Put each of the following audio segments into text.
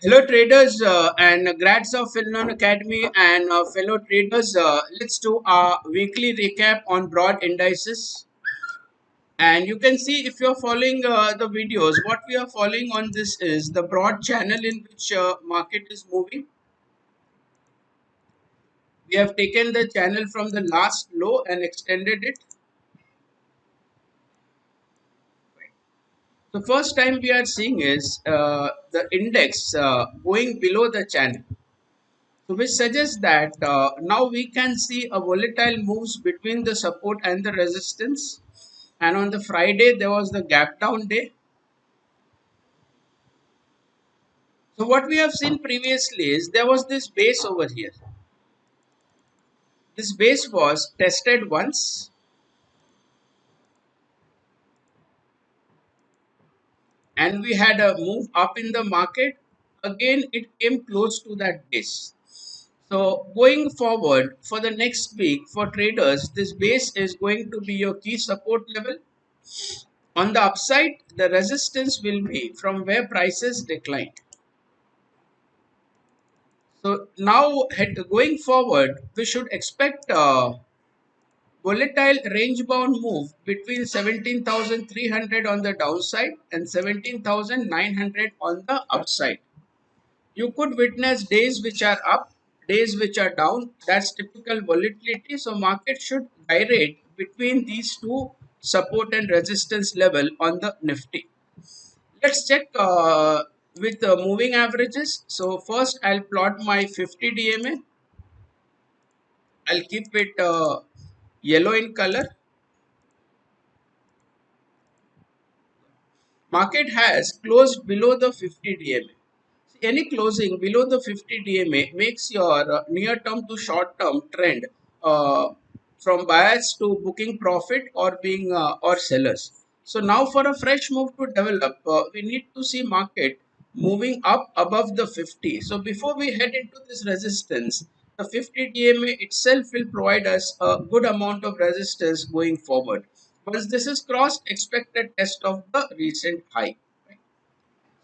Hello traders and grads of Finnon Academy and fellow traders. Let's do our weekly recap on broad indices. And you can see if you're following the videos, what we are following on this is the broad channel in which market is moving. We have taken the channel from the last low and extended it. The first time we are seeing is the index going below the channel. So which suggests that now we can see a volatile moves between the support and the resistance. And on the Friday, there was the gap down day. So what we have seen previously is there was this base over here. This base was tested once and we had a move up in the market. Again, it came close to that base. So going forward for the next week for traders, this base is going to be your key support level. On the upside, the resistance will be from where prices decline. So now going forward, we should expect a volatile range bound move between 17,300 on the downside and 17,900 on the upside. You could witness days which are up, days which are down. That's typical volatility. So market should gyrate between these two support and resistance level on the Nifty. Let's check with moving averages. So first I'll plot my 50 DMA. I'll keep it yellow in color. Market has closed below the 50 DMA. Any closing below the 50 DMA makes your near term to short term trend uh, from buyers to booking profit or being or sellers. So now for a fresh move to develop, we need to see market moving up above the 50. So before we head into this resistance, the 50 DMA itself will provide us a good amount of resistance going forward. Once this is crossed, expect a test of the recent high.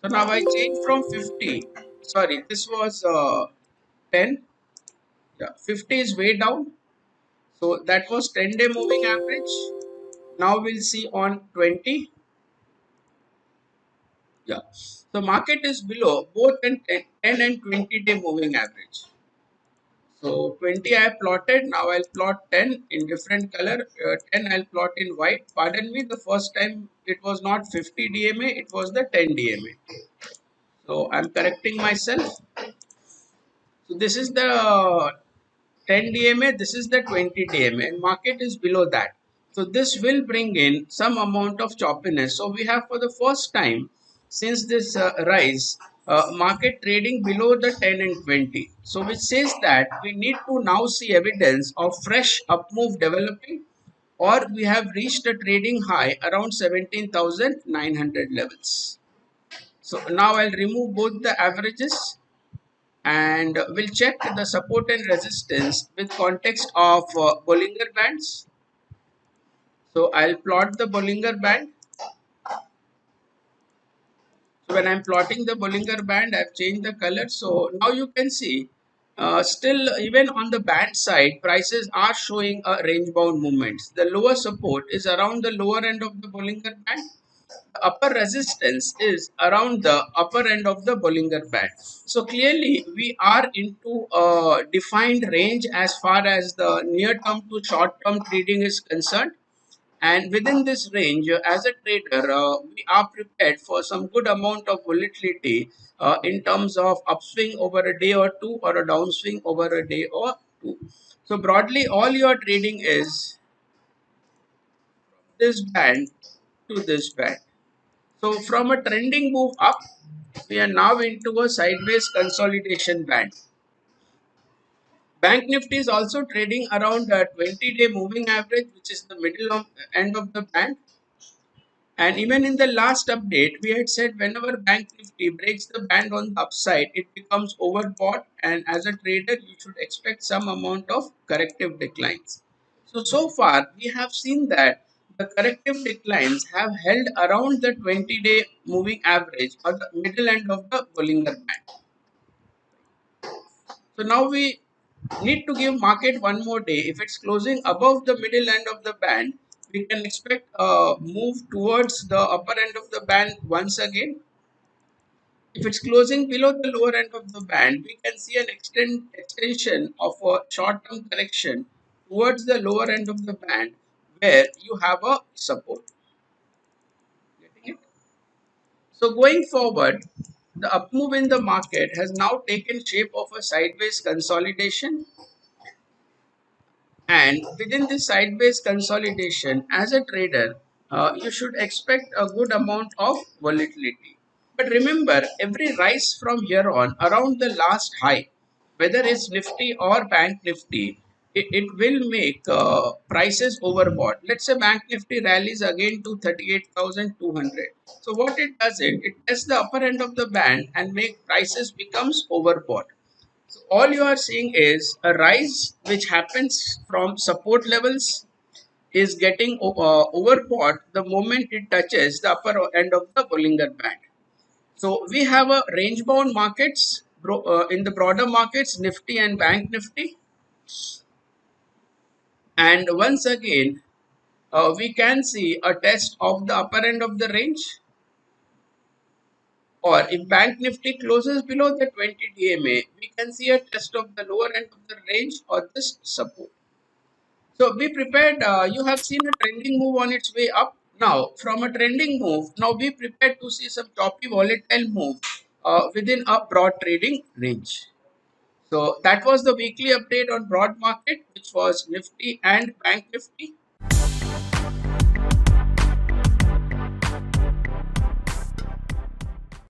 So now I changed from 50. Sorry, this was 10. Yeah, 50 is way down. So that was 10-day moving average. Now we'll see on 20. Yeah. So market is below both 10 and 20-day moving average. So 20 I plotted. Now I'll plot 10 in different color. 10 I'll plot in white. Pardon me, the first time it was not 50 DMA, it was the 10 DMA. So I'm correcting myself. So this is the 10 DMA, this is the 20 DMA, and market is below that. So this will bring in some amount of choppiness. So we have for the first time since this rise, market trading below the 10 and 20. So which says that we need to now see evidence of fresh up move developing, or we have reached a trading high around 17,900 levels. So now I'll remove both the averages and we'll check the support and resistance with context of Bollinger Bands. So I'll plot the Bollinger Band. So when I'm plotting the Bollinger Band, I've changed the color. So now you can see still even on the band side, prices are showing a range bound movements. The lower support is around the lower end of the Bollinger Band. Upper resistance is around the upper end of the Bollinger Band. So clearly we are into a defined range as far as the near term to short term trading is concerned. And within this range, as a trader, we are prepared for some good amount of volatility in terms of upswing over a day or two or a downswing over a day or two. So broadly, all your trading is this band to this band. So from a trending move up, we are now into a sideways consolidation band. Bank Nifty is also trading around a 20-day moving average, which is the middle of end of the band. And even in the last update, we had said whenever Bank Nifty breaks the band on the upside, it becomes overbought, and as a trader, you should expect some amount of corrective declines. So far, we have seen that the corrective declines have held around the 20-day moving average or the middle end of the Bollinger Band. So now we need to give market one more day. If it's closing above the middle end of the band, we can expect a move towards the upper end of the band once again. If it's closing below the lower end of the band, we can see an extension of a short-term correction towards the lower end of the band where you have a support. Getting it? So going forward, the up move in the market has now taken shape of a sideways consolidation, and within this sideways consolidation, as a trader, you should expect a good amount of volatility. But remember, every rise from here on around the last high, whether it's Nifty or Bank Nifty, it will make prices overbought. Let's say Bank Nifty rallies again to 38,200. So what it does, it tests the upper end of the band and make prices becomes overbought. So all you are seeing is a rise which happens from support levels is getting overbought the moment it touches the upper end of the Bollinger Band. So we have a range bound markets in the broader markets, Nifty and Bank Nifty. And once again, we can see a test of the upper end of the range, or if Bank Nifty closes below the 20 DMA, we can see a test of the lower end of the range or this support. So be prepared. You have seen a trending move on its way up. Now, from a trending move, now be prepared to see some choppy, volatile move within a broad trading range. So that was the weekly update on broad market, which was Nifty and Bank Nifty.